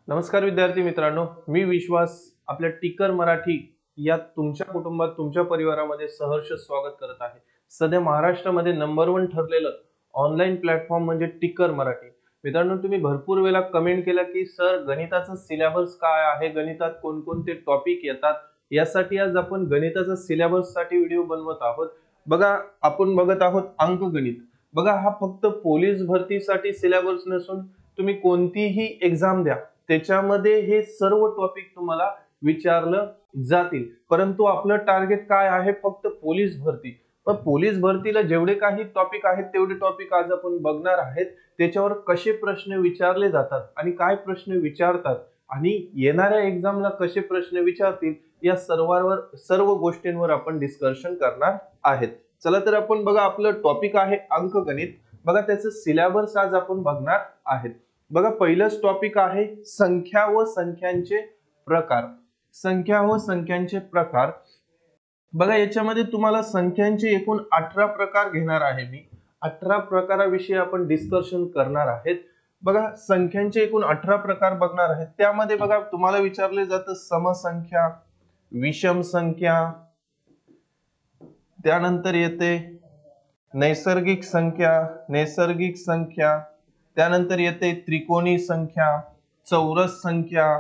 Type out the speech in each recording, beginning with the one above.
नमस्कार विद्यार्थी मित्रांनो, मी विश्वास आपल्या टिकर मराठी या तुमच्या कुटुंबात तुमच्या परिवारामध्ये सहर्ष स्वागत करत आहे। सध्या महाराष्ट्रामध्ये नंबर 1 ठरलेलं ऑनलाईन प्लॅटफॉर्म म्हणजे टिकर मराठी। मित्रांनो, तुम्ही भरपूर वेळा कमेंट केला की सर गणिताचा सिलेबस काय आहे, गणितात कोणकोणते टॉपिक येतात, यासाठी आज आपण गणिताचा सिलेबस साठी व्हिडिओ बनवत आहोत। बघा, आपण बघत आहोत अंकगणित। बघा, हा फक्त पोलीस भरतीसाठी सिलेबस नसून तुम्ही कोणतीही एग्जाम द्या त्याच्यामध्ये हे सर्व टॉपिक तुम्हाला विचारलं जातील। परंतु आपलं टार्गेट काय आहे? फक्त पोलीस भरती। पण पोलीस भरतीला जेवढे काही टॉपिक आहेत तेवढे टॉपिक आज आपण बघणार आहेत। त्याच्यावर कसे प्रश्न विचारले जातात आणि काय प्रश्न विचारतात आणि येणाऱ्या एक्झामला कसे प्रश्न विचारतील या सर्व गोष्टींवर आपण डिस्कशन करणार आहेत। चला तर आपण बघा, आपलं टॉपिक आहे अंकगणित। बघा, त्याचं सिलेबस आज आपण बघणार आहेत। बघा, पहिलंच टॉपिक आहे संख्या व संख्यांचे प्रकार। संख्या व संख्यांचे प्रकार। बघा, याच्यामध्ये तुम्हाला संख्यांचे एकूण 18 प्रकार घेणार आहे मी। 18 प्रकाराविषयी आपण डिस्कशन करणार आहेत। बघा, संख्यांचे एकूण 18 प्रकार बघणार आहेत। त्यामध्ये बघा, तुम्हाला विचारले जातं समसंख्या, विषम संख्या, त्यानंतर येते नैसर्गिक संख्या, त्यानंतर येते त्रिकोणी संख्या, चौरस संख्या,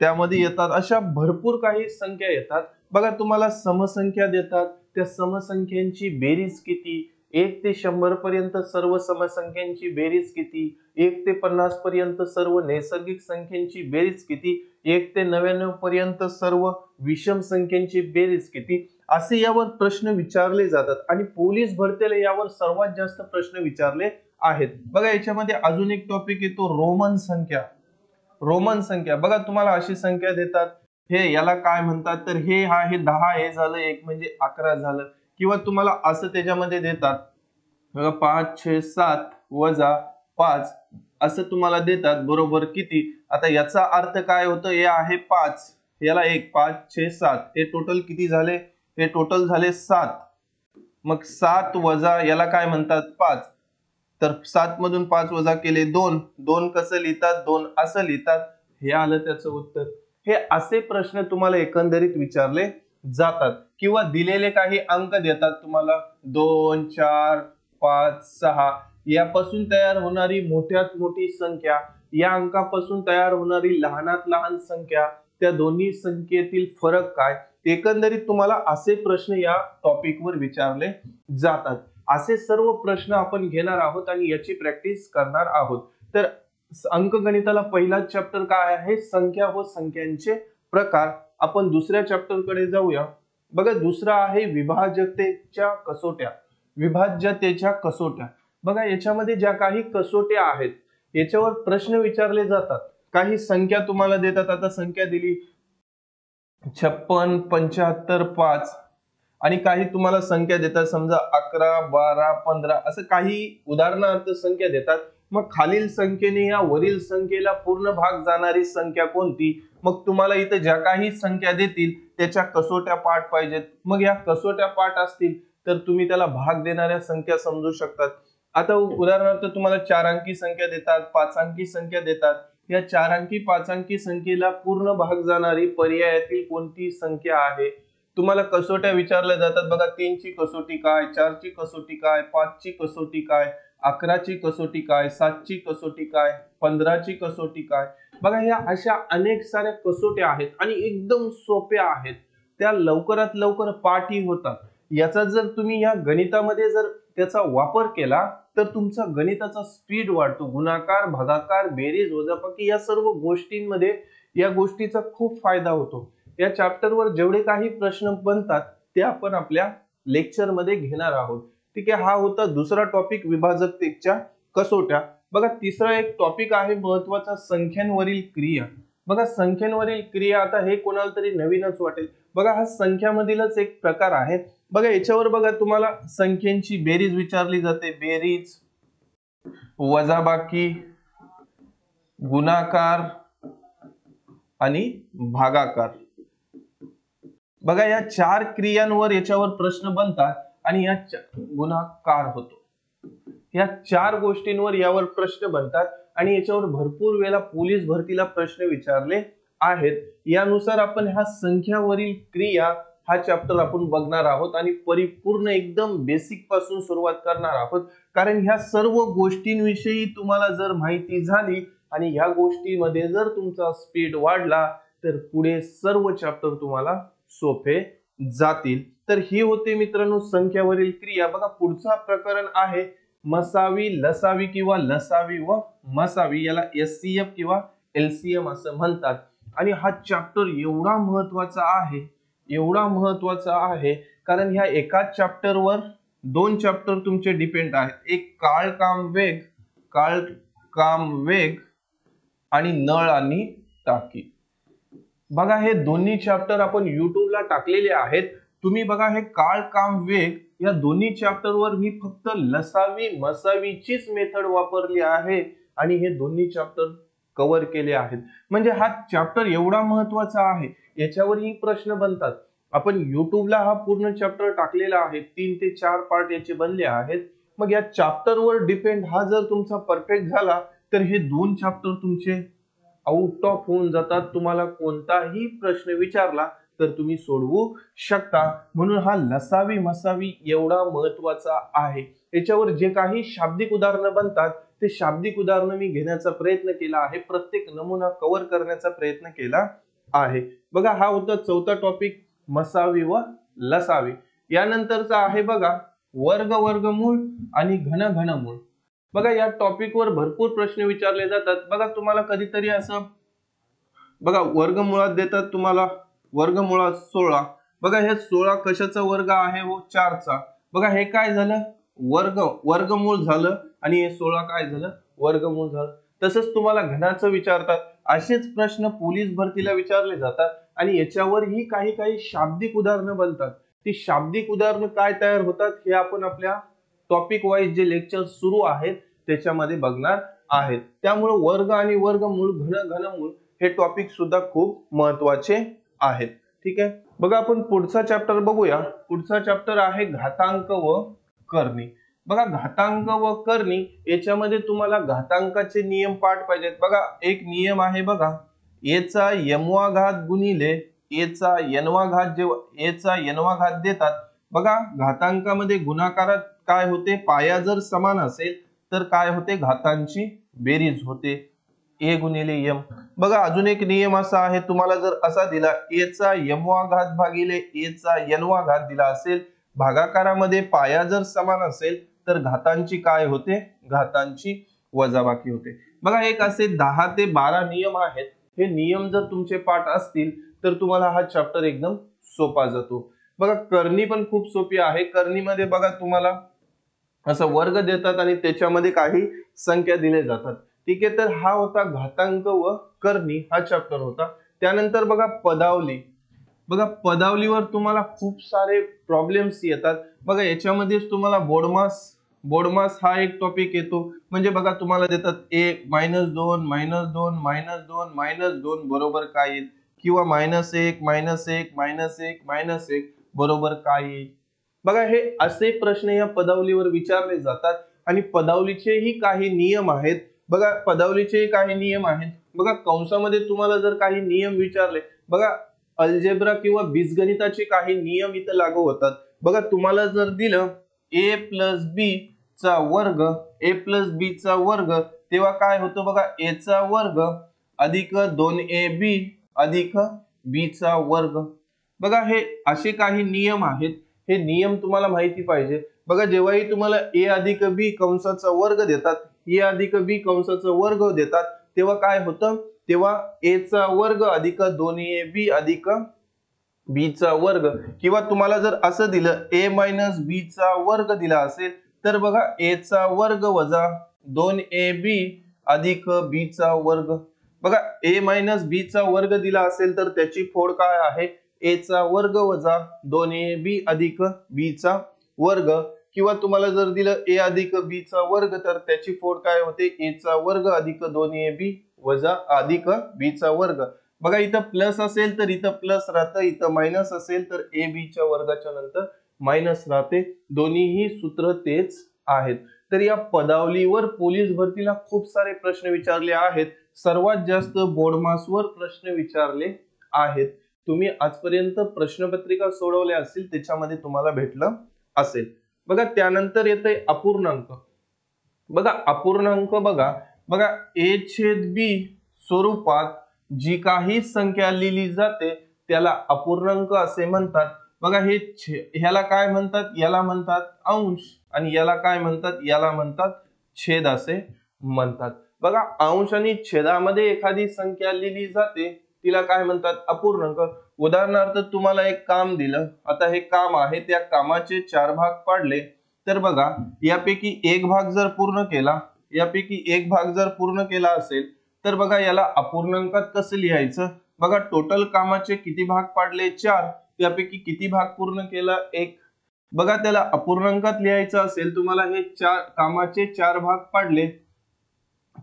त्यामध्ये येतात अशा भरपूर काही संख्या येतात। बघा, तुम्हाला समसंख्या देतात, त्या समसंख्यांची बेरीज किती, 1 ते 100 पर्यंत सर्व समसंख्यांची बेरीज किती, 1 ते 50 पर्यंत सर्व नैसर्गिक संख्यांची बेरीज किती, 1 ते 99 पर्यंत सर्व विषम संख्यांची बेरीज किती, असे यावर प्रश्न विचारले जातात आणि पोलीस भरतीला यावर सर्वात जास्त प्रश्न विचारले आहेत। बघा, याच्यामध्ये अजून एक टॉपिक येतो रोमन संख्या। रोमन संख्या, बघा, तुम्हाला अशी संख्या देतात, हे याला काय म्हणतात, तर हे आहे 10, हे झालं 1 म्हणजे 11 झालं, किंवा तुम्हाला असं त्याच्यामध्ये देतात, बघा 5 6 7 वजा 5 असं तुम्हाला देतात, बरोबर किती। आता याचा अर्थ काय होतं, हे आहे 5, याला 1, 5 6 7, हे टोटल किती झाले, हे टोटल झाले 7। मग 7 वजा याला काय म्हणतात 5, तर 7 मधून 5 वजा केले 2, 2 कसं लिहितात, 2 असं लिहितात, हे आलं त्याचं उत्तर। हे असे प्रश्न तुम्हाला एकंदरीत विचारले जातात किंवा दिलेले काही अंक देतात तुम्हाला, 2 4 5 6 यापासून तयार होणारी मोठ्यात मोठी संख्या, या अंकापासून तयार होणारी लहानात लहान संख्या, त्या दोन्ही संख्येतील फरक काय, एकंदरीत तुम्हाला असे प्रश्न या टॉपिकवर विचारले जातात। असे सर्व प्रश्न आपण घेणार आहोत आणि याची प्रॅक्टिस करणार आहोत। तर अंकगणिताला पहिला चॅप्टर काय आहे, संख्या व संख्यांचे प्रकार। आपण दुसऱ्या चॅप्टर कडे जाऊया। बघा, दुसरा आहे विभाज्यतेच्या कसोट्या। विभाज्यतेच्या कसोट्या, बघा, याच्यामध्ये ज्या काही कसोट्या आहेत याच्यावर प्रश्न विचारले जातात। काही संख्या तुम्हाला देतात, आता संख्या दिली 56 75 5, आणि काही तुम्हाला संख्या देतात, समजा 11 12 15 असं काही उदाहरणार्थ संख्या देतात। मग खालील संख्येने या वरील संख्येला पूर्ण भाग जाणारी संख्या कोणती, मग तुम्हाला इथे ज्या काही संख्या देतील त्याच्या कसोट्या पाठ पाहिजेत। मग या कसोट्या पाठ असतील तर तुम्ही त्याला भाग देणाऱ्या संख्या समजू शकतात। आता उदाहरणार्थ तुम्हाला 4 अंकी संख्या देतात, 5 अंकी संख्या देतात, या 4 अंकी 5 अंकी संख्येला पूर्ण भाग जाणारी पर्यायातील कोणती संख्या आहे। तुम्हाला कसोट्या विचारल्या जातात, बघा, 3 ची कसोटी काय, 4 ची कसोटी काय, 5 ची कसोटी काय, 11 ची कसोटी काय, 7 ची कसोटी काय, 15 ची कसोटी काय। बघा, ह्या अशा अनेक साऱ्या कसोट्या आहेत आणि एकदम सोप्या आहेत, त्या लवकरात लवकर पाठही होतात। याचा जर तुम्ही या गणितामध्ये जर त्याचा वापर केला तर तुमचा गणिताचा स्पीड वाढतो। गुणाकार, भागाकार, बेरीज, वजाबाकी या सर्व गोष्टींमध्ये या गोष्टीचा खूप फायदा होतो। या चॅप्टरवर जेवढे काही प्रश्न बनतात ते आपण आपल्या लेक्चर मध्ये घेणार आहोत। ठीक आहे, हा होता दुसरा टॉपिक विभाजकतेच्या कसोट्या। बघा, तिसरा एक टॉपिक आहे महत्त्वाचा, संख्यांवरील क्रिया। बघा, संख्यांवरील क्रिया, आता हे कोणाला तरी नवीनच वाटेल। बघा, हा संख्यामधीलच एक प्रकार आहे। बघा, याच्यावर बघा, तुम्हाला संख्यांची बेरीज विचारली जाते, बेरीज, वजाबाकी, गुणाकार आणि भागाकार। बघा, या 4 क्रियांवर याच्यावर प्रश्न बनतात आणि या गुणाकार होतो। या 4 गोष्टींवर यावर प्रश्न बनतात आणि याच्यावर भरपूर वेळा पोलीस भरतीला प्रश्न विचारले आहेत। यानुसार आपण ह्या संख्यावरील क्रिया हा चॅप्टर आपण बघणार आहोत आणि परिपूर्ण एकदम बेसिक पासून सुरुवात करणार आहोत, कारण ह्या सर्व गोष्टींविषयी तुम्हाला जर माहिती झाली आणि ह्या गोष्टीमध्ये जर तुमचा स्पीड वाढला तर पुढे सर्व चॅप्टर तुम्हाला सोपे जातील। तर ही होते मित्रांनो संख्यावरील क्रिया। बघा पुढचा प्रकरण आहे मसावी, लसावी किंवा लसावी व मसावी, याला एससीएफ किंवा एलसीएम असं म्हणतात। आणि हा चॅप्टर एवढा महत्वाचा आहे कारण ह्या एकाच चॅप्टरवर दोन चॅप्टर तुमचे डिपेंड आहेत, एक काळ काम वेग आणि नळ आणि टाकी। बघा हे दोन्ही चॅप्टर आपण युट्यूबला टाकलेले आहेत, तुम्ही बघा हे काळ काम वेग या दोन्ही चॅप्टरवर मी फक्त लसावी मसावीचीच मेथड वापरली आहे आणि हे दोन्ही चॅप्टर कव्हर केले आहेत। म्हणजे हा चॅप्टर एवढा महत्वाचा आहे, याच्यावरही प्रश्न बनतात। आपण युट्यूबला हा पूर्ण चॅप्टर टाकलेला आहे, 3 ते 4 पार्ट याचे बनले आहेत। मग या चॅप्टरवर डिपेंड हा जर तुमचा परफेक्ट झाला तर हे दोन चॅप्टर तुमचे आउट ऑफ होऊन जातात। तुम्हाला कोणताही प्रश्न विचारला तर तुम्ही सोडवू शकता। म्हणून हा लसावी मसावी एवढा महत्वाचा आहे। याच्यावर जे काही शाब्दिक उदाहरणं बनतात ते शाब्दिक उदाहरणं मी घेण्याचा प्रयत्न केला आहे, प्रत्येक नमुना कव्हर करण्याचा प्रयत्न केला आहे। बघा हा होता चौथा टॉपिक मसावी व लसावी। यानंतरचा आहे बघा वर्ग वर्गमूळ आणि घन घनमूळ। बघा या टॉपिक वर भरपूर प्रश्न विचारले जातात। बघा तुम्हाला कधीतरी असं बघा वर्गमुळात देतात तुम्हाला वर्गमुळात 16, बघा हे 16 कशाचा वर्ग आहे हो 4 चा। बघा हे काय झालं वर्गमूळ झालं आणि हे 16 काय झालं वर्गमूळ झालं। तसंच तुम्हाला घनाचं विचारतात, असेच प्रश्न पोलीस भरतीला विचारले जातात आणि याच्यावरही काही शाब्दिक उदाहरणं बनतात। ती शाब्दिक उदाहरणं काय तयार होतात हे आपण आपल्या टॉपिक वाईज जे लेक्चर सुरू आहेत त्याच्यामध्ये बघणार आहेत। त्यामुळे वर्ग आणि वर्गमूळ घनमूळ हे टॉपिक सुद्धा खूप महत्वाचे आहेत। ठीक आहे, बघा आपण पुढचा चॅप्टर बघूया। पुढचा चॅप्टर आहे घातांक व करणी। बघा घातांक व करणी याच्यामध्ये तुम्हाला घातांकाचे नियम पाठ पाहिजेत। बघा एक नियम आहे बघा, a चा m-वा घात गुणिले a चा n-वा घात, जेव्हा a चा n-वा घात देतात बघा घातांकामध्ये गुणाकारात काय होते, पाया जर समान असेल तर काय होते घातांची बेरीज होते a गुणिले m। बघा अजून एक नियम असा आहे, तुम्हाला जर असा दिला a चा m-वा घात भागिले a चा n-वा घात दिला असेल, भागाकारामध्ये पाया जर समान असेल तर घातांची काय होते घातांची वजाबाकी होते। बघा एक असे 10 ते 12 नियम आहेत, हे नियम जर तुमचे पाठ असतील तर तुम्हाला हा चॅप्टर एकदम सोपा जातो। बघा करणी पण खूप सोपी आहे। करणीमध्ये बघा तुम्हाला असं वर्ग देतात आणि त्याच्यामध्ये काही संख्या दिले जातात। ठीक आहे, तर हा होता घातांक व करणी हा चॅप्टर होता। त्यानंतर बघा पदावली। बघा पदावलीवर तुम्हाला खूप सारे प्रॉब्लेम्स येतात। बघा याच्यामध्येच तुम्हाला बोडमास हा एक टॉपिक येतो। म्हणजे बघा तुम्हाला देतात -2 -2 बरोबर काय येईल, किंवा -1 बरोबर काय येईल। बघा हे असे प्रश्न या पदावलीवर विचारले जातात आणि पदावलीचेही काही नियम आहेत। बघा पदावलीचे काही नियम आहेत। बघा कंसामध्ये तुम्हाला जर काही नियम विचारले, बघा अल्जेब्रा किंवा बीजगणिताचे काही नियम इथं लागू होतात। बघा तुम्हाला जर दिलं a + b चा वर्ग तेव्हा काय होतं बघा a चा वर्ग अधिक 2ab अधिक b चा वर्ग। बघा हे असे काही नियम आहेत, हे नियम तुम्हाला माहिती पाहिजे। बघा जेव्हाही तुम्हाला a अधिक b कंसाचा वर्ग देतात, a अधिक b कंसाचा वर्ग देतात तेव्हा काय होतं, तेव्हा a चा वर्ग अधिक 2ab अधिक b चा वर्ग, किंवा तुम्हाला जर असं दिलं a - b चा वर्ग दिला असेल तर बघा a चा वर्ग वजा 2ab अधिक b चा वर्ग। बघा a - b चा वर्ग दिला असेल तर त्याची फोड काय आहे a चा वर्ग वजा 2ab अधिक b चा वर्ग, किंवा तुम्हाला जर दिलं a अधिक b चा वर्ग तर त्याची फोड काय होते a चा वर्ग अधिक 2ab वजा अधिक b चा वर्ग। बघा इथं प्लस असेल तर इथं प्लस राहतं, इथं मायनस असेल तर ab च्या वर्गाच्या नंतर मायनस राहते। दोन्हीही सूत्र तेच आहेत। तर या पदावलीवर पोलीस भरतीला खूप सारे प्रश्न विचारले आहेत. सर्वात जास्त बोर्डमासवर प्रश्न विचारले आहेत. तुम्ही आजपर्यंत प्रश्नपत्रिका सोडवल्या असतील त्याच्यामध्ये तुम्हाला भेटलं असेल. बघा त्यानंतर येतंय अपूर्णांक. बघा अपूर्णांक बघा बघा a छेद b स्वरूपात जी काही संख्या लिहिली जाते त्याला अपूर्णांक असे म्हणतात. बघा हे ह्याला काय म्हणतात, याला म्हणतात अंश, आणि याला काय म्हणतात, याला म्हणतात छेद असे म्हणतात. बघा अंश आणि छेदामध्ये एखादी संख्या लिहिली जाते तिला काय म्हणतात, अपूर्णांक. उदाहरणार्थ तुम्हाला एक काम दिलं, आता हे काम आहे, त्या कामाचे 4 भाग पाडले, तर बघा यापैकी एक भाग जर पूर्ण केला, यापैकी एक भाग जर पूर्ण केला असेल तर बघा याला अपूर्णांकात कसं लिहायचं. बघा टोटल कामाचे किती भाग पाडले, 4, त्यापैकी किती भाग पूर्ण केला, 1. बघा त्याला अपूर्णांकात लिहायचं असेल, तुम्हाला हे कामाचे 4 भाग पाडले,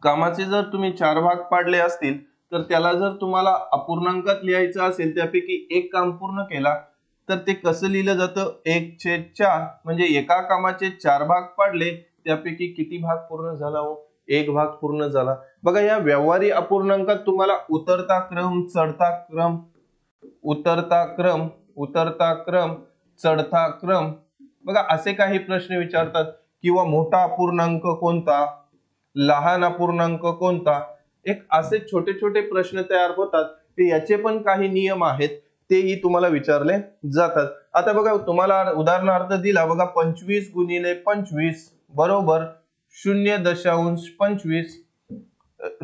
कामाचे जर तुम्ही 4 भाग पाडले असतील तर त्याला जर तुम्हाला अपूर्णांकात लिहायचं असेल, त्यापैकी एक काम पूर्ण केला तर ते कसं लिहिलं जातं, 1/4. म्हणजे एका कामाचे 4 भाग पाडले त्यापैकी किती भाग पूर्ण झाला हो, एक भाग पूर्ण झाला. बघा या व्यवहारी अपूर्णांकात तुम्हाला उतरता क्रम, चढता क्रम, उतरता क्रम, उतरता क्रम, चढता क्रम, बघा असे काही प्रश्न विचारतात. किंवा मोठा अपूर्णांक कोणता, लहान अपूर्णांक कोणता, एक असे छोटे छोटे प्रश्न तयार होतात. ते याचे पण काही नियम आहेत, तेही तुम्हाला विचारले जातात. आता बघा तुम्हाला उदाहरणार्थ दिला, बघा 25 गुणिले 25 बरोबर 0.25.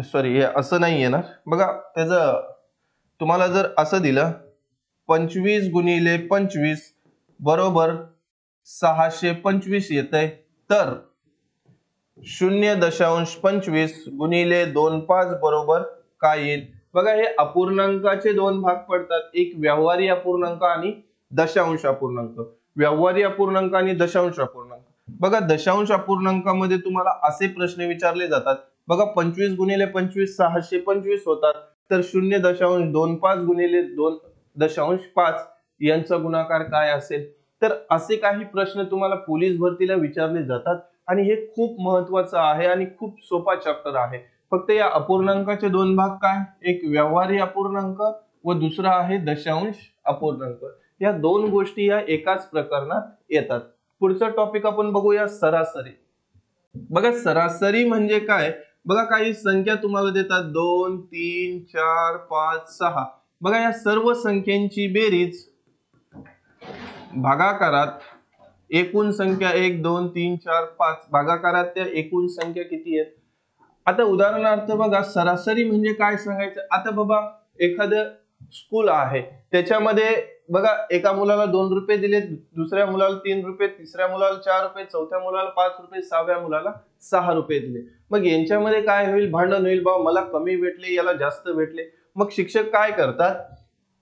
सॉरी हे असं नाही येणार. बघा त्याचं तुम्हाला जर असं दिलं 25 गुणिले 25 बरोबर 625 येतंय, तर 0.25 गुणिले 25 बरोबर काय येईल. बघा हे अपूर्णांकाचे 2 भाग पडतात, एक व्यवहारी अपूर्णांक आणि दशांश अपूर्णांक. व्यवहारी अपूर्णांक आणि दशांश अपूर्णांक. बघा दशांश अपूर्णांकामध्ये तुम्हाला असे प्रश्न विचारले जातात. बघा 25 गुणिले 25 625 होतात, तर 0.25 गुणिले 2.5 यांचा गुणाकार काय असेल. तर असे काही प्रश्न तुम्हाला पोलीस भरतीला विचारले जातात आणि हे खूप महत्वाचं आहे आणि खूप सोपा चॅप्टर आहे. फक्त या अपूर्णांकाचे 2 भाग काय, एक व्यवहारी अपूर्णांक व दुसरा आहे दशांश अपूर्णांक. या 2 गोष्टी या एकाच प्रकरणात येतात. पुढचा टॉपिक आपण बघूया सरासरी. बघा सरासरी म्हणजे काय, बघा काही संख्या तुम्हाला देतात 2 3 4 5 6. बघा या सर्व संख्यांची बेरीज भागाकारात एकूण संख्या 1 2 3 4 5 भागाकारात त्या एकूण संख्या किती आहेत. आता उदाहरणार्थ बघा सरासरी म्हणजे काय सांगायचं. आता बाबा एखादं स्कूल आहे, त्याच्यामध्ये बघा एका मुलाला 2 रुपये दिले, दुसऱ्या मुलाला 3 रुपये, तिसऱ्या मुलाला 4 रुपये, चौथ्या मुलाला 5 रुपये, 6व्या मुलाला 6 रुपये दिले. मग यांच्यामध्ये काय होईल, भांडण होईल. बाबा मला कमी भेटले, याला जास्त भेटले. मग शिक्षक काय करतात,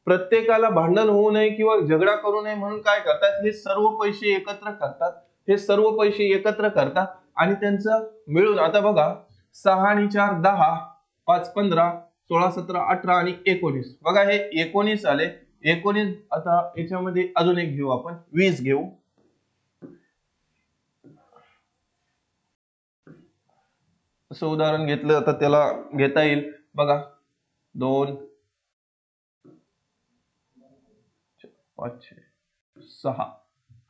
प्रत्येकाला भांडण होऊ नये किंवा झगडा करू नये म्हणून काय करतात, हे सर्व पैसे एकत्र करतात. हे सर्व पैसे एकत्र करतात आणि त्यांचं मिळून, आता बघा 6 आणि 4 10, 5 15, 16 17 18 आणि 19. बघा हे 19 आले. 19 आता याच्यामध्ये अजून एक घेऊ आपण, 20 घेऊ. असं उदाहरण घेतलं तर त्याला घेता येईल. बघा 2 5 6,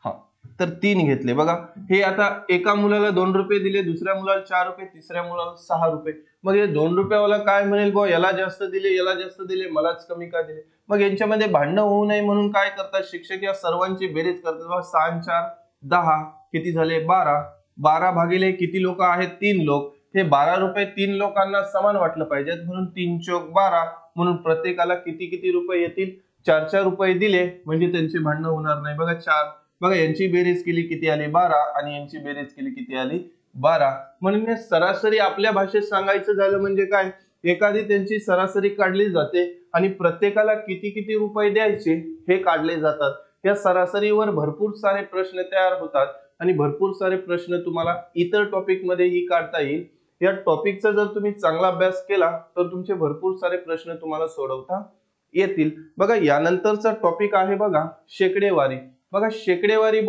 हा तर 3 घेतले. बघा हे आता एका मुलाला 2 रुपये दिले, दुसऱ्या मुलाला 4 रुपये, तिसऱ्या मुलाला 6 रुपये. मग हे 2 रुपयावाला काय म्हणेल, बा याला जास्त दिले, याला जास्त दिले, मलाच कमी का दिले. मग यांच्यामध्ये भांडणं होऊ नये म्हणून काय करतात शिक्षक, या सर्वांची बेरीज करतात. 6 आणि 4 10, किती झाले 12. 12 भागिले किती लोक आहेत, 3 लोक. हे 12 रुपये 3 लोकांना समान वाटलं पाहिजेत, म्हणून 3 चौक 12, म्हणून प्रत्येकाला किती किती रुपये येतील, 4 रुपये दिले म्हणजे त्यांचे भांडणं होणार नाही. बघा 4, बघा यांची बेरीज केली किती आली 12 आणि यांची बेरीज केली किती आली 12. म्हणून सरासरी आपल्या भाषेत सांगायचं झालं म्हणजे काय, एखादी त्यांची सरासरी काढली जाते आणि प्रत्येकाला किती किती रुपये द्यायचे हे काढले जातात. या सरासरीवर भरपूर सारे प्रश्न तयार होतात आणि भरपूर सारे प्रश्न तुम्हाला इतर टॉपिक मध्येही काढता येईल. या टॉपिकचा जर तुम्ही चांगला अभ्यास केला तर तुमचे भरपूर सारे प्रश्न तुम्हाला सोडवता येतील. बघा यानंतरचा टॉपिक आहे बघा शेकडेवारी. बघा शेकडेवारी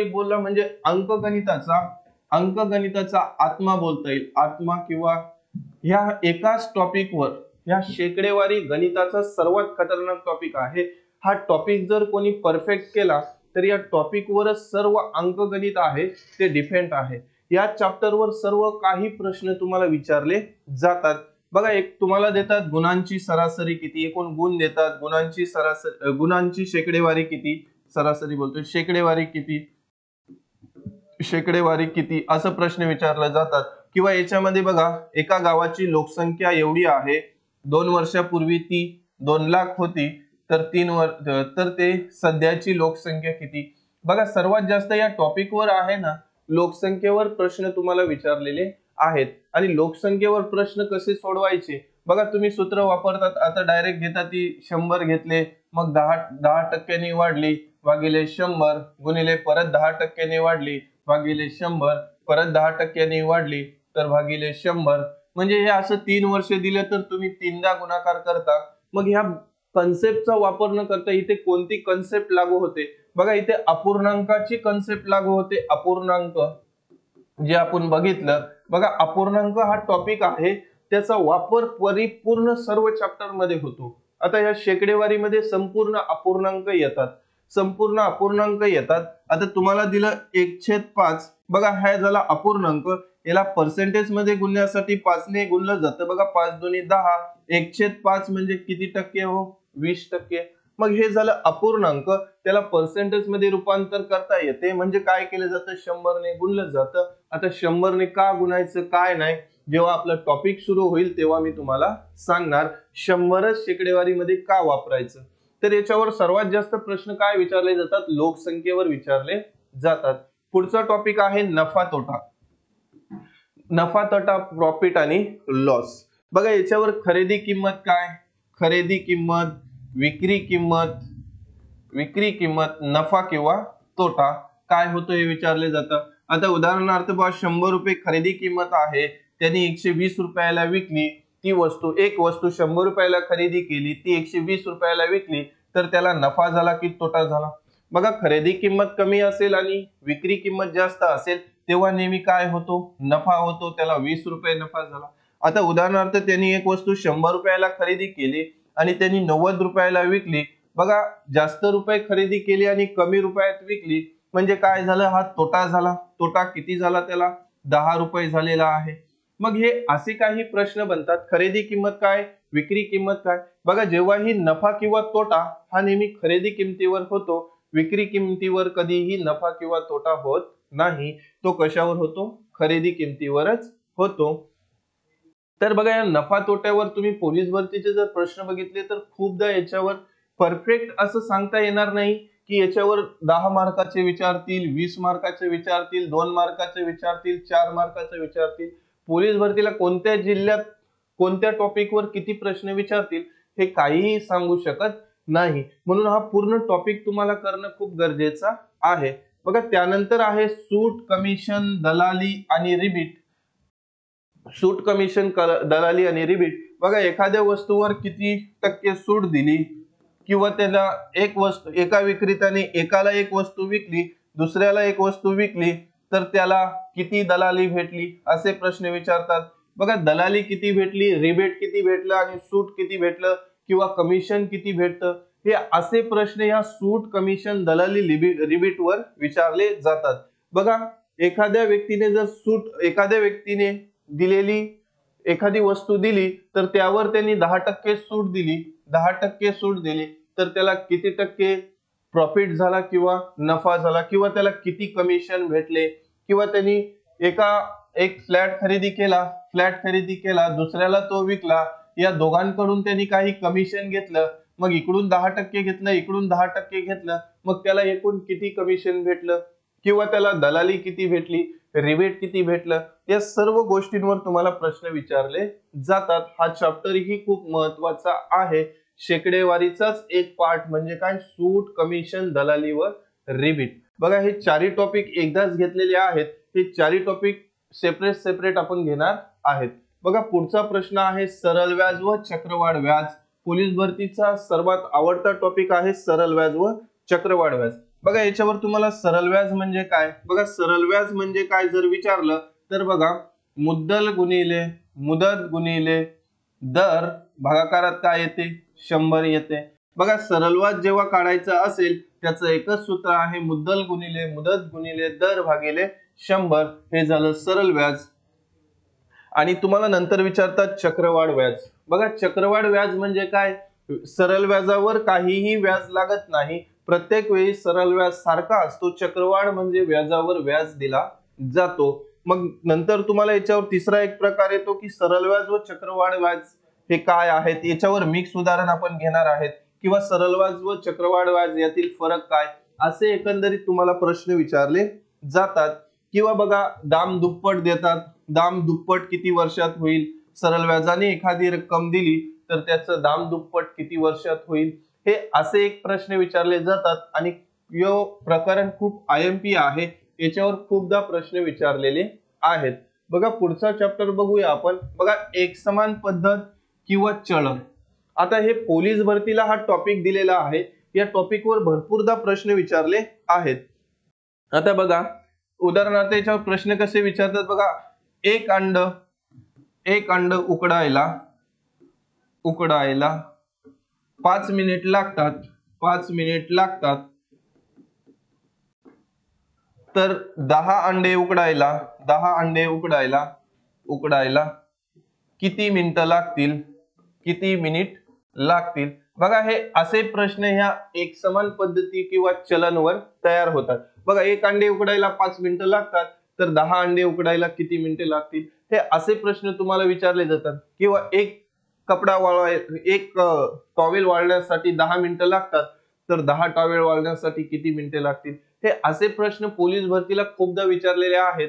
बोलला म्हणजे अंकगणिताचा अंकगणिताचा आत्मा बोलता येईल, आत्मा किंवा ह्या एकाच टॉपिकवर, ह्या शेकडेवारी गणिताचा सर्वात खतरनाक टॉपिक आहे. हा टॉपिक जर कोणी परफेक्ट केला तर या टॉपिकवरच सर्व अंकगणित आहे ते डिपेंड आहे. या चॅप्टरवर सर्व काही प्रश्न तुम्हाला विचारले जातात. बघा, एक तुम्हाला देतात गुणांची सरासरी किती, एकूण गुण देतात, गुणांची सरासरी, गुणांची शेकडेवारी किती, सरासरी बोलतोय, शेकडेवारी किती, शेकडेवारी किती असं प्रश्न विचारले जातात. किंवा याच्यामध्ये बघा, एका गावाची लोकसंख्या एवढी आहे, 2 वर्षापूर्वी ती 2 लाख होती, तर ते सध्याची लोकसंख्या किती. बघा, सर्वात जास्त या टॉपिकवर आहे ना, लोकसंख्येवर प्रश्न तुम्हाला विचारलेले आहेत. आणि लोकसंख्येवर प्रश्न कसे सोडवायचे, बघा तुम्ही सूत्र वापरतात. आता डायरेक्ट घेतात ती 100 घेतले, मग 10% वाढली भागिले 100 गुणिले परत 10% वाढली भागिले 100 परत 10% वाढली तर भागिले 100. म्हणजे हे असं 3 वर्ष दिले तर तुम्ही 3दा गुणाकार करता. मग ह्या कन्सेप्टचा वापर न करता इथे कोणती कन्सेप्ट लागू होते, बघा इथे अपूर्णांकाची कन्सेप्ट लागू होते. अपूर्णांक जे आपण बघितलं, बघा अपूर्णांक हा टॉपिक आहे, त्याचा वापर परिपूर्ण सर्व चॅप्टर मध्ये होतो. आता या शेकडेवारीमध्ये संपूर्ण अपूर्णांक येतात, संपूर्ण अपूर्णांक येतात. आता तुम्हाला दिलं 1/5, बघा हा झाला अपूर्णांक, याला पर्सेंटेज मध्ये गुणण्यासाठी 5 ने गुणलं जातं. बघा 5 दुनी 10, 1/5 म्हणजे किती टक्के हो, 20%. मग हे झालं अपूर्णांक, त्याला पर्सेंटेज मध्ये रूपांतर करता येते, म्हणजे काय केलं जातं, 100 ने गुणलं जातं. आता 100 ने का गुणायचं काय नाही, जेव्हा आपलं टॉपिक सुरू होईल तेव्हा मी तुम्हाला सांगणार 100च शेकडेवारीमध्ये का वापरायचं. तर याच्यावर सर्वात जास्त प्रश्न काय विचारले जातात, लोकसंख्येवर विचारले जातात. पुढचा टॉपिक आहे नफा तोटा. नफा तोटा, प्रॉफिट आणि लॉस. बघा याच्यावर खरेदी किंमत काय, खरेदी किंमत, विक्री किंमत, विक्री किंमत, नफा किंवा तोटा काय होतो हे विचारले जातं. आता उदाहरणार्थ 100 रुपये खरेदी किंमत आहे, त्यांनी 120 रुपयाला विकली ती वस्तू, एक वस्तू 100 रुपयाला खरेदी केली, ती 120 रुपयाला विकली, तर त्याला नफा झाला की तोटा झाला. बघा खरेदी किंमत कमी असेल आणि विक्री किंमत जास्त असेल तेव्हा नेहमी काय होतो, नफा होतो, त्याला 20 रुपये नफा झाला. आता उदाहरणार्थ त्यांनी एक वस्तू 100 रुपयाला खरेदी केली आणि त्यांनी 90 रुपयाला विकली. बघा जास्त रुपये खरेदी केली आणि कमी रुपयात विकली, म्हणजे काय झालं, हा तोटा झाला. तोटा किती झाला, त्याला 10 रुपये झालेला आहे. मग हे असे काही प्रश्न बनतात, खरेदी किंमत काय, विक्री किंमत काय. बघा जेव्हाही नफा किंवा तोटा हा नेहमी खरेदी किमतीवर होतो, विक्री किमतीवर कधीही नफा किंवा तोटा होत नाही, तो कशावर होतो, खरेदी किमतीवरच होतो. तर बघा या नफा तोट्यावर तुम्ही पोलीस भरतीचे जर प्रश्न बघितले तर खूपदा याच्यावर परफेक्ट असं सांगता येणार नाही की याच्यावर 10 मार्काचे विचारतील, 20 मार्काचे विचारतील, 2 मार्काचे विचारतील, 4 मार्काचे विचारतील. पोलीस भरतीला कोणत्या जिल्ह्यात कोणत्या टॉपिकवर किती प्रश्न विचारतील हे काहीही सांगू शकत नाही. म्हणून हा पूर्ण टॉपिक तुम्हाला करणं खूप गरजेचं आहे. बघा त्यानंतर आहे सूट, कमिशन, दलाली आणि रिबीट. सूट, कमिशन, दलाली आणि रिबीट. बघा एखाद्या वस्तूवर किती टक्के सूट दिली किंवा त्याला एक वस्तू, एका विक्रेत्याने एकाला एक वस्तू विकली, दुसऱ्याला एक वस्तू विकली, तर त्याला किती दलाली भेटली असे प्रश्न विचारतात. बघा दलाली किती भेटली, रिबेट किती भेटलं आणि सूट किती भेटलं किंवा कमिशन किती भेटतं, हे असे प्रश्न या सूट, कमिशन, दलाली, रिबीट वर विचारले जातात. बघा एखाद्या व्यक्तीने दिलेली एखादी वस्तू दिली तर त्यावर त्यांनी 10% सूट दिली, 10% सूट दिली, तर त्याला किती टक्के प्रॉफिट झाला किंवा नफा झाला किंवा त्याला किती कमिशन भेटले. किंवा त्यांनी एक फ्लॅट खरेदी केला, दुसऱ्याला तो विकला, या दोघांकडून त्यांनी काही कमिशन घेतलं, मग इकडून 10% घेतलं, इकडून 10% घेतलं, मग त्याला एकूण किती कमिशन भेटलं किंवा त्याला दलाली किती भेटली, रिबेट किती भेटलं, या सर्व गोष्टींवर तुम्हाला प्रश्न विचारले जातात. हा चॅप्टर ही खूप महत्वाचा आहे. शेकडेवारीचाच एक पार्ट म्हणजे काय, सूट, कमिशन, दलाली व रिबीट. बघा हे चारही टॉपिक एकदाच घेतलेले आहेत, हे चारही टॉपिक सेपरेट आपण घेणार आहेत. बघा पुढचा प्रश्न आहे सरळ व्याज व चक्रवाढ व्याज. पोलीस भरतीचा सर्वात आवडता टॉपिक आहे सरळ व्याज व चक्रवाढ व्याज. बघा याच्यावर तुम्हाला सरळ व्याज म्हणजे काय, बघा सरळ व्याज म्हणजे काय जर विचारलं तर बघा मुद्दल गुणिले मुदत गुणिले दर भागाकारात काय येते 100 येते। बघा सरळ व्याज जेव्हा काढायचं असेल त्याचं एकच सूत्र आहे मुद्दल गुणिले मुदत गुणिले दर भागिले 100 हे झालं सरळ व्याज। आणि तुम्हाला नंतर विचारतात चक्रवाढ व्याज। बघा चक्रवाढ व्याज म्हणजे काय, सरळ व्याजावर काहीही व्याज लागत नाही, प्रत्येक वेळी सरळ व्याज सारखा असतो, चक्रवाढ म्हणजे व्याजावर व्याज दिला जातो। मग नंतर तुम्हाला याच्यावर तिसरा एक प्रकार येतो की सरळ व्याज व चक्रवाढ व्याज हे काय आहेत, याच्यावर मिक्स उदाहरण आपण घेणार आहेत, किंवा सरळ व्याज व चक्रवाढ व्याज यातील फरक काय, असे एकंदरीत तुम्हाला प्रश्न विचारले जातात। किंवा बघा दाम दुप्पट देतात, दाम दुप्पट किती वर्षात होईल, सरळ व्याजाने एखादी रक्कम दिली तर त्याचं दाम दुप्पट किती वर्षात होईल, हे असे एक प्रश्न विचारले जातात। आणि यो प्रकरण खूप IMP आहे, याच्यावर खूपदा प्रश्न विचारलेले आहेत। बघा पुढचा चॅप्टर बघूया आपण। बघा एकसमान पद्धत किंवा चलन। आता हे पोलीस भरतीला हा टॉपिक दिलेला आहे, या टॉपिकवर भरपूरदा प्रश्न विचारले आहेत। आता बघा उदाहरणार्थ याच्यावर प्रश्न कसे विचारतात बघा, एक अंड उकडायला 5 मिनिट लागतात, तर 10 अंडे उकडायला किती मिनिट लागतील। बघा हे असे प्रश्न ह्या एकसमान पद्धती किंवा चलनवर तयार होतात। बघा एक अंडे उकडायला 5 मिनिटं लागतात, तर 10 अंडे उकडायला किती मिनिटे लागतील, हे असे प्रश्न तुम्हाला विचारले जातात। किंवा एक टॉवेल वाळण्यासाठी 10 मिनिटं लागतात, तर 10 टॉवेल वाळण्यासाठी किती मिनिटे लागतील, हे असे प्रश्न पोलीस भरतीला खूपदा विचारलेले आहेत।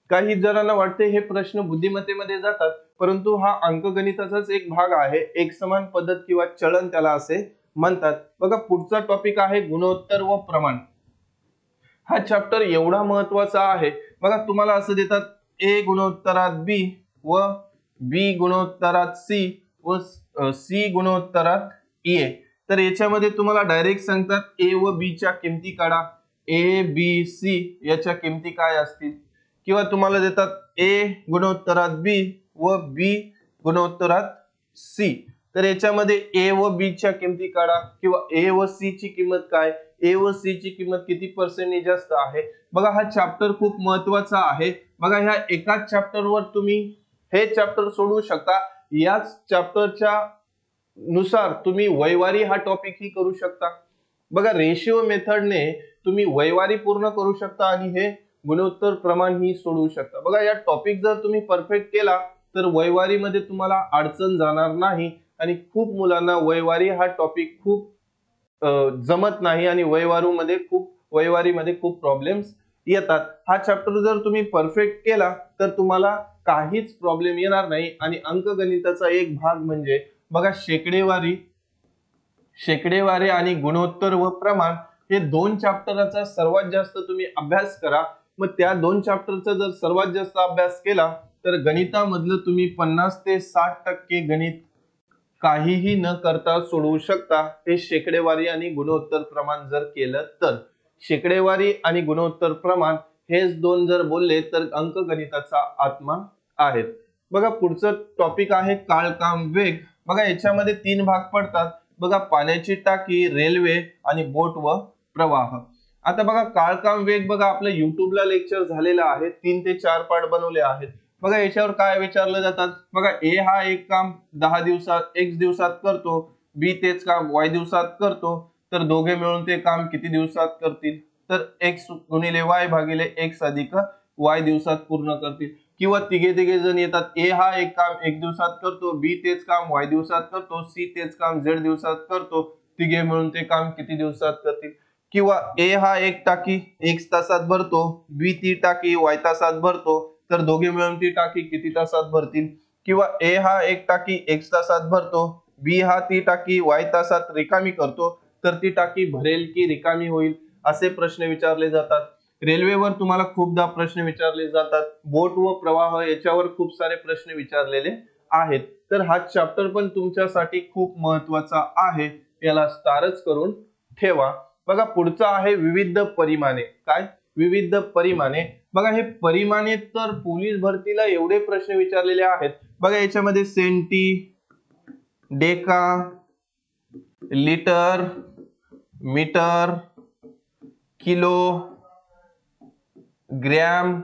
काही जणांना वाटते हे प्रश्न बुद्धिमत्तेमध्ये जातात, परंतु हा अंकगणिताचाच एक भाग आहे, एकसमान पद्धत किंवा चलन त्याला असे म्हणतात। बघा पुढचा टॉपिक आहे गुणोत्तर व प्रमाण। हा चॅप्टर एवढा महत्वाचा आहे, बघा तुम्हाला असं देतात A गुणोत्तरात B व B गुणोत्तरात C व C गुणोत्तरात A। तर याच्यामध्ये तुम्हाला डायरेक्ट सांगतात A व B च्या किमती काढा, A B C याच्या किमती काय असतील, किंवा तुम्हाला देतात A गुणोत्तरात B व B गुणोत्तरात C, तर याच्यामध्ये A व B च्या किमती काढा, किंवा A व C ची किंमत काय, A व C ची किंमत किती पर्सेंटने जास्त आहे। बघा हा चॅप्टर खूप महत्वाचा आहे। बघा ह्या एकाच चॅप्टरवर तुम्ही हे चॅप्टर सोडवू शकता, याच चॅप्टरच्या नुसार तुम्ही वैवारी हा टॉपिक ही करू शकता। बघा रेशिओ मेथडने तुम्ही वैवारी पूर्ण करू शकता आणि हे गुणोत्तर प्रमाण ही सोडवू शकता। बघा या टॉपिक जर तुम्ही परफेक्ट केला तर वैवारी मध्ये तुम्हाला अडचण जाणार नाही, आणि खूप मुलांना वैवारी हा टॉपिक खूप जमत नाही आणि वैवारी मध्ये खूप प्रॉब्लेम्स येतात। हा चॅप्टर जर तुम्ही परफेक्ट केला तर तुम्हाला काहीच प्रॉब्लेम येणार नाही। आणि अंकगणिताचा एक भाग म्हणजे बघा शेकडेवारी आणि गुणोत्तर व प्रमाण हे दोन चॅप्टरचा सर्वात जास्त तुम्ही अभ्यास करा। मग त्या दोन चॅप्टरचा जर सर्वात जास्त अभ्यास केला तर गणितामधलं तुम्ही 50 ते 60% गणित काहीही न करता सोडवू शकता, हे शेकडेवारी आणि गुणोत्तर प्रमाण जर केलं तर। शेकडेवारी आणि गुणोत्तर प्रमाण हेच दोन जर बोलले तर अंकगणिताचा आत्मा आहेत। बघा पुढचं टॉपिक आहे काळ काम वेग। बघा याच्यामध्ये 3 भाग पडतात, बघा पाण्याची टाकी, रेल्वे आणि बोट व प्रवाह। आता बघा काळ काम वेग, बघा आपल्या युट्यूबला लेक्चर झालेला आहे, 3 ते 4 पार्ट बनवले आहेत। बघा याच्यावर काय विचारलं जातात, बघा A हा एक काम 10 दिवसात X दिवसात करतो, B तेच काम Y दिवसात करतो, तर दोघे मिळून ते काम किती दिवसात करतील, तर X गुणिले Y भागिले X अधिक Y दिवसात पूर्ण करतील। किंवा तिघे जण येतात, A हा एक काम 1 दिवसात करतो, B तेच काम Y दिवसात करतो, C तेच काम Z दिवसात करतो, तिघे मिळून ते काम किती दिवसात करतील। किंवा A हा एक टाकी X तासात भरतो, B ती टाकी Y तासात भरतो, तर दोघे मिळून ती टाकी किती तासात भरतील। किंवा A हा एक टाकी X तासात भरतो, B हा ती टाकी Y तासात रिकामी करतो, तर ती टाकी भरेल की रिकामी होईल, असे प्रश्न विचारले जातात। रेल्वेवर तुम्हाला खूपदा प्रश्न विचारले जातात, बोट व प्रवाह याच्यावर खूप सारे प्रश्न विचारलेले आहेत। तर हा चॅप्टर पण तुमच्यासाठी खूप महत्वाचा आहे, याला स्टारच करून ठेवा। बघा पुढचं आहे विविध परिमाणे. काय? विविध परिमाणे. बघा हे परिमाणे तर पोलीस भरतीला एवढे प्रश्न विचारलेले आहेत. बघा याच्यामध्ये centi, deca, litre, metre, kilo, gram,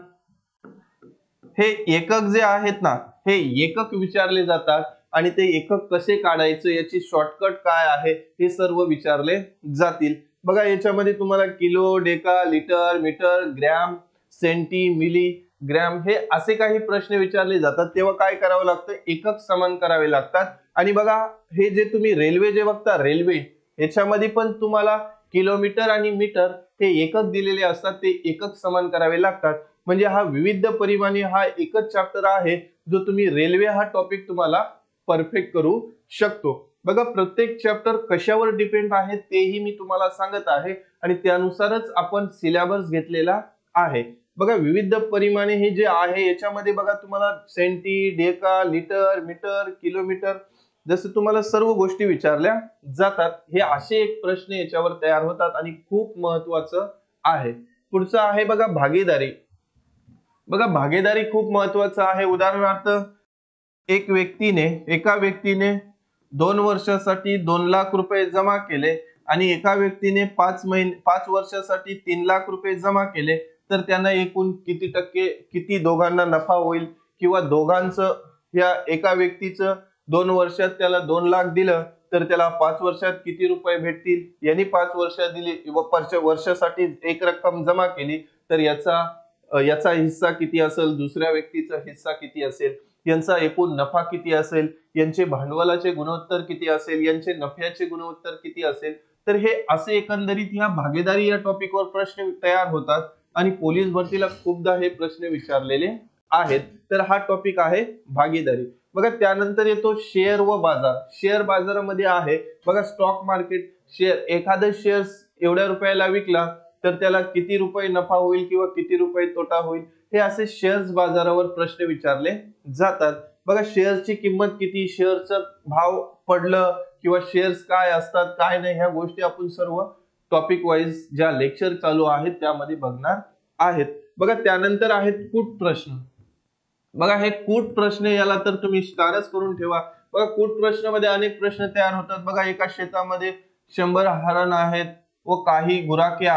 हे एकक जे आहेत ना, हे एकक विचारले जातात आणि ते एकक कसे काढायचे याची शॉर्टकट काय आहे हे सर्व विचारले जातील. बघा याच्यामध्ये तुम्हाला kilo, deca, litre, metre, gram, centi, milli, gram हे असे काही प्रश्न विचारले जातात. तेव्हा काय करावं लागतं? एकक समान करावे लागतात. आणि बघा हे जे तुम्ही रेल्वे जे बघता, रेल्वे याच्यामध्ये पण तुम्हाला किलोमीटर आणि मीटर हे एकक दिलेले असतात, ते एकक समान करावे लागतात. म्हणजे हा विविध परिमाणे हा एकच चॅप्टर आहे जो तुम्ही रेल्वे हा टॉपिक तुम्हाला परफेक्ट करू शकतो. बघा प्रत्येक चॅप्टर कशावर डिपेंड आहे तेही मी तुम्हाला सांगत आहे आणि त्यानुसारच आपण सिलेबस घेतलेला आहे. बघा विविध परिमाणे हे जे आहे याच्यामध्ये बघा तुम्हाला centi, deca, litre, metre, kilometre जसं तुम्हाला सर्व गोष्टी विचारल्या जातात. हे असे एक प्रश्न याच्यावर तयार होतात आणि खूप महत्वाचं आहे. पुढचं आहे बघा भागीदारी. बघा भागीदारी खूप महत्वाचं आहे. उदाहरणार्थ एका व्यक्तीने 2 वर्षासाठी 2 लाख रुपये जमा केले आणि एका व्यक्तीने 5 वर्षासाठी 3 लाख रुपये जमा केले, तर त्यांना एकूण किती टक्के किती दोघांना नफा होईल, किंवा दोघांचं या एका व्यक्तीचं 2 वर्षात त्याला 2 लाख दिलं तर त्याला 5 वर्षात किती रुपये भेटतील, यांनी 5 वर्षात दिली व वर्षासाठी एक रक्कम जमा केली तर याचा हिस्सा किती असेल, दुसऱ्या व्यक्तीचा हिस्सा किती असेल, यांचा एकूण नफा किती असेल, यांचे भांडवलाचे गुणोत्तर किती असेल, यांचे नफ्याचे गुणोत्तर किती असेल. तर हे असे एकंदरीत ह्या भागीदारी या टॉपिकवर प्रश्न तयार होतात आणि पोलीस भरतीला खूपदा हे प्रश्न विचारलेले आहेत. तर हा टॉपिक आहे भागीदारी. बघा त्यानंतर येतो शेअर व बाजार. शेअर बाजारामध्ये आहे बघा स्टॉक मार्केट. शेअर, एखादा शेअर एवढ्या रुपयाला विकला तर त्याला किती रुपये नफा होईल किंवा किती रुपये तोटा होईल, हे असे शेअर्स बाजारावर प्रश्न विचारले जातात. बघा शेअरची किंमत किती, शेअरचा भाव पडलं किंवा शेअर्स काय असतात काय नाही, ह्या गोष्टी आपण सर्व टॉपिक वाईज ज्या लेक्चर चालू आहेत त्यामध्ये बघणार आहेत. बघा त्यानंतर आहेत कूट प्रश्न. बघा हे कूट प्रश्न याला तर तुम्ही स्टारच करून ठेवा. बघा कूट प्रश्नामध्ये अनेक प्रश्न तयार होतात. बघा एका शेतामध्ये 100 हरण आहेत व काही गुराखे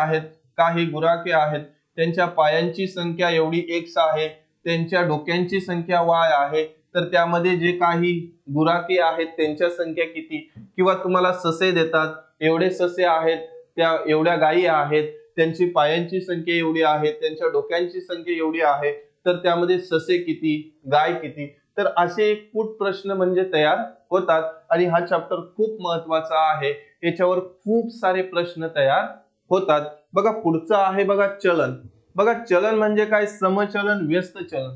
आहेत. त्यांच्या पायांची संख्या एवढी X आहे, त्यांच्या डोक्यांची संख्या Y आहे, तर त्यामध्ये जे काही गुराखे आहेत त्यांच्या संख्या किती, किंवा तुम्हाला ससे देतात, एवढे ससे आहेत, त्या एवढ्या गायी आहेत, त्यांची पायांची संख्या एवढी आहे, त्यांच्या डोक्यांची संख्या एवढी आहे, तर त्यामध्ये ससे किती, गाय किती. तर असे कूट प्रश्न म्हणजे तयार होतात आणि हा चॅप्टर खूप महत्वाचा आहे. याच्यावर खूप सारे प्रश्न तयार होतात. बघा पुढचं आहे बघा चलन. बघा चलन म्हणजे काय? समचलन, व्यस्त चलन.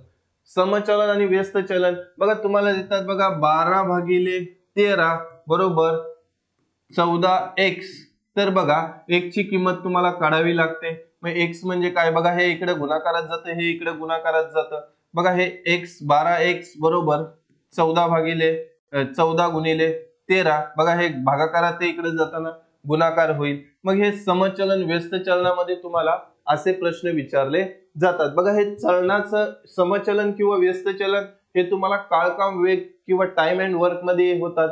समचलन आणि व्यस्त चलन बघा तुम्हाला देतात बघा 12/13 बरोबर 14x. तर बघा x ची किंमत तुम्हाला काढावी लागते. मग x म्हणजे काय? बघा हे इकडे गुणाकारात जातं, हे इकडे गुणाकारात जातं. बघा हे x 12x बरोबर 14 गुणिले 13. बघा हे भागाकारात इकडे जाताना गुणाकार होईल. मग हे समचलन व्यस्त चलनामध्ये तुम्हाला असे प्रश्न विचारले जातात. बघा हे चलनाचं समचलन किंवा व्यस्त चलन हे तुम्हाला काळकाम वेग किंवा टाइम अँड वर्क मध्ये होतात.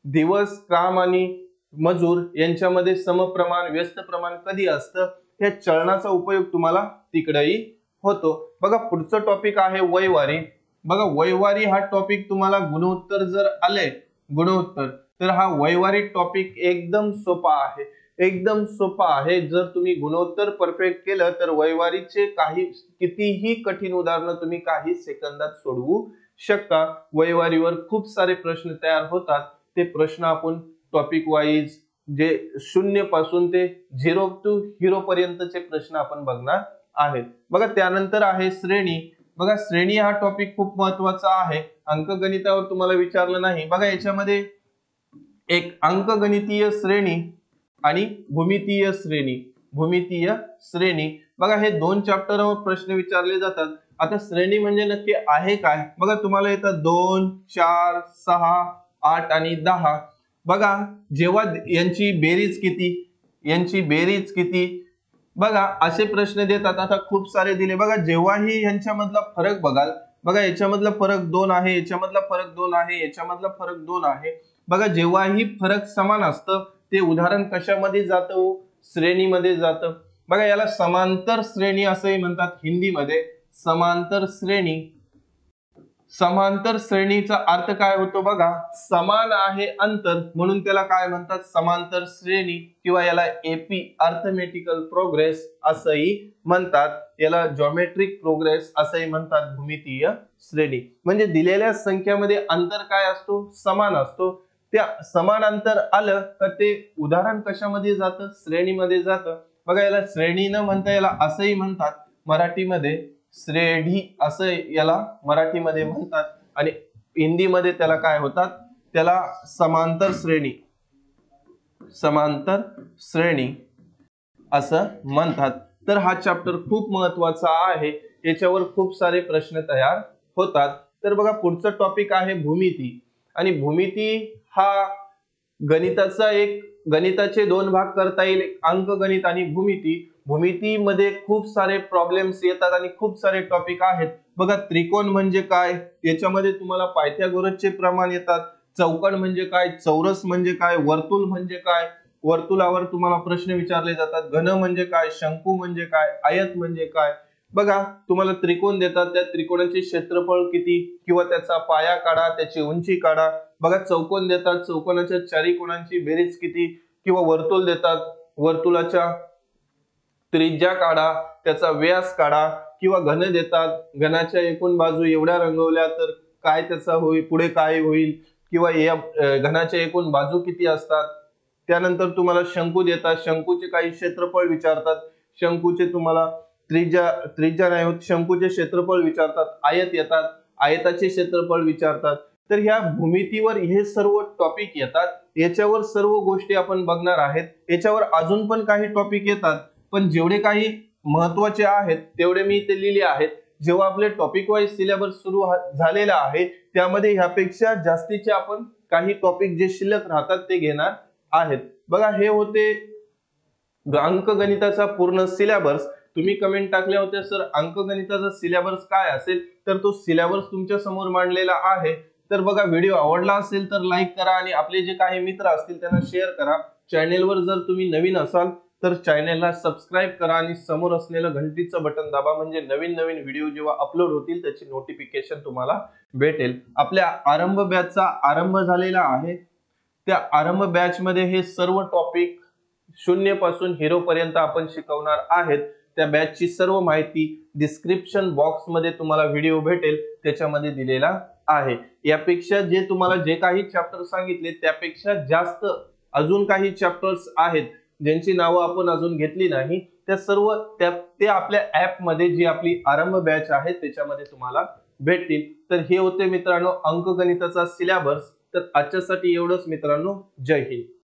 दिवस, काम आणि मजूर यांच्यामध्ये समप्रमाण व्यस्त प्रमाण कधी असतं, या चलनाचा उपयोग तुम्हाला तिकडेही होतो. बघा पुढचं टॉपिक आहे वयवारी. बघा वयवारी हा टॉपिक तुम्हाला गुणोत्तर जर आले गुणोत्तर, तर हा वयवारी टॉपिक एकदम सोपा आहे. एकदम सोपा आहे. जर तुम्ही गुणोत्तर परफेक्ट केलं तर वयवारीचे कितीही कठीण उदाहरणं तुम्ही काही सेकंदात सोडवू शकता. वयवारीवर खूप सारे प्रश्न तयार होतात. ते प्रश्न आपण टॉपिक वाईज जे 0 पासून ते 0 टू हिरो पर्यंतचे प्रश्न आपण बघणार आहेत. बघा त्यानंतर आहे श्रेणी. बघा श्रेणी हा टॉपिक खूप महत्वाचा आहे. अंकगणितावर तुम्हाला विचारलं नाही. बघा याच्यामध्ये एक अंकगणितीय श्रेणी आणि भूमितीय श्रेणी. बघा हे 2 चॅप्टरवर प्रश्न विचारले जातात. आता श्रेणी म्हणजे नक्की आहे काय? बघा तुम्हाला येतात 2, 4, 6, 8 आणि 10. बघा जेव्हा यांची बेरीज किती, यांची बेरीज किती? बघा असे प्रश्न देतात. आता खूप सारे दिले बघा. जेव्हाही यांच्यामधला फरक बघाल, बघा याच्यामधला फरक 2 आहे, याच्यामधला फरक 2 आहे, याच्यामधला फरक 2 आहे. बघा जेव्हाही फरक समान असतं ते उदाहरण कशामध्ये जातं? श्रेणीमध्ये जातं. बघा याला समांतर श्रेणी असंही म्हणतात हिंदीमध्ये. समांतर श्रेणी. समांतर श्रेणीचा अर्थ काय होतो बघा? समान आहे अंतर म्हणून त्याला काय म्हणतात? समांतर श्रेणी, किंवा याला एपी अर्थमेटिकल प्रोग्रेस असंही म्हणतात. याला जॉमेट्रिक प्रोग्रेस असंही म्हणतात. भूमितीय श्रेणी म्हणजे दिलेल्या संख्यामध्ये अंतर काय असतो? समान असतो. त्या समान अंतर आलं तर ते उदाहरण कशामध्ये जातं? श्रेणीमध्ये जातं. बघा याला श्रेणी न म्हणता याला असंही म्हणतात मराठीमध्ये श्रेणी, असं याला मराठीमध्ये म्हणतात. आणि हिंदीमध्ये त्याला काय होतात? त्याला समांतर श्रेणी, समांतर श्रेणी असं म्हणतात. तर हा चॅप्टर खूप महत्वाचा आहे. याच्यावर खूप सारे प्रश्न तयार होतात. तर बघा पुढचा टॉपिक आहे भूमिती. आणि भूमिती हा गणिताचा गणिताचे 2 भाग करता येईल, अंकगणित आणि भूमिती. भूमितीमध्ये खूप सारे प्रॉब्लेम्स येतात आणि खूप सारे टॉपिक आहेत. बघा त्रिकोण म्हणजे काय? याच्यामध्ये तुम्हाला पायथागोरसचे प्रमाण येतात. चौकोन म्हणजे काय? चौरस म्हणजे काय? वर्तुळ म्हणजे काय? वर्तुळावर तुम्हाला प्रश्न विचारले जातात. घन म्हणजे काय? शंकू म्हणजे काय? आयत म्हणजे काय? बघा तुम्हाला त्रिकोण देतात, त्या त्रिकोणाचे क्षेत्रफळ किती किंवा त्याचा पाया काढा, त्याची उंची काढा. बघा चौकोन देतात, चौकोनाच्या चारी कोणांची बेरीज किती, किंवा वर्तुळ देतात, वर्तुळाच्या त्रिज्या काढा, त्याचा व्यास काढा. किंवा घन देतात, घनाच्या एकूण बाजू एवढ्या रंगवल्या तर काय त्याचा होईल, पुढे काय होईल, किंवा या घनाच्या एकूण बाजू किती असतात. त्यानंतर तुम्हाला शंकू देतात, शंकूचे काही क्षेत्रफळ विचारतात, शंकूचे तुम्हाला त्रिज्या नाही होत, शंकूचे क्षेत्रफळ विचारतात. आयत येतात, आयताचे क्षेत्रफळ विचारतात. तर ह्या भूमितीवर हे सर्व टॉपिक येतात. याच्यावर सर्व गोष्टी आपण बघणार आहेत. याच्यावर अजून पण काही टॉपिक येतात, पण जेवढे काही महत्वाचे आहेत तेवढे मी इथे लिहिले आहेत. जेव्हा आपले टॉपिक वाईज सिलेबस सुरू झालेला आहे त्यामध्ये ह्यापेक्षा जास्तीचे आपण काही टॉपिक जे शिल्लक राहतात ते घेणार आहेत. बघा हे होते अंकगणिताचा पूर्ण सिलेबस. तुम्ही कमेंट टाकल्या होत्या सर अंकगणिताचा सिलेबस काय असेल, तर तो सिलेबस तुमच्या समोर मांडलेला आहे. तर बघा व्हिडिओ आवडला असेल तर लाईक करा आणि आपले जे काही मित्र असतील त्यांना शेअर करा. चॅनेलवर जर तुम्ही नवीन असाल तर चॅनेलला सबस्क्राईब करा आणि समोर असलेलं घंटीचं बटन दाबा, म्हणजे नवीन नवीन व्हिडिओ जेव्हा अपलोड होतील त्याची नोटिफिकेशन तुम्हाला भेटेल. आपल्या आरंभ बॅचचा आरंभ झालेला आहे. त्या आरंभ बॅच मध्ये हे सर्व टॉपिक 0 पासून हिरो पर्यंत आपण शिकवणार आहेत. त्या बॅचची सर्व माहिती डिस्क्रिप्शन बॉक्स मध्ये तुम्हाला व्हिडिओ भेटेल, त्याच्यामध्ये दिलेला आहे. यापेक्षा जे तुम्हाला जे काही चॅप्टर सांगितले त्यापेक्षा जास्त अजून काही चॅप्टर्स आहेत ज्यांची नावं आपण अजून घेतली नाही. त्या सर्व ते आपल्या ऍप मध्ये जी आपली आरंभ बॅच आहे त्याच्यामध्ये तुम्हाला भेटतील. तर हे होते मित्रांनो अंकगणिताचा सिलेबस. तर आजच्यासाठी एवढंच मित्रांनो. जय हिंद.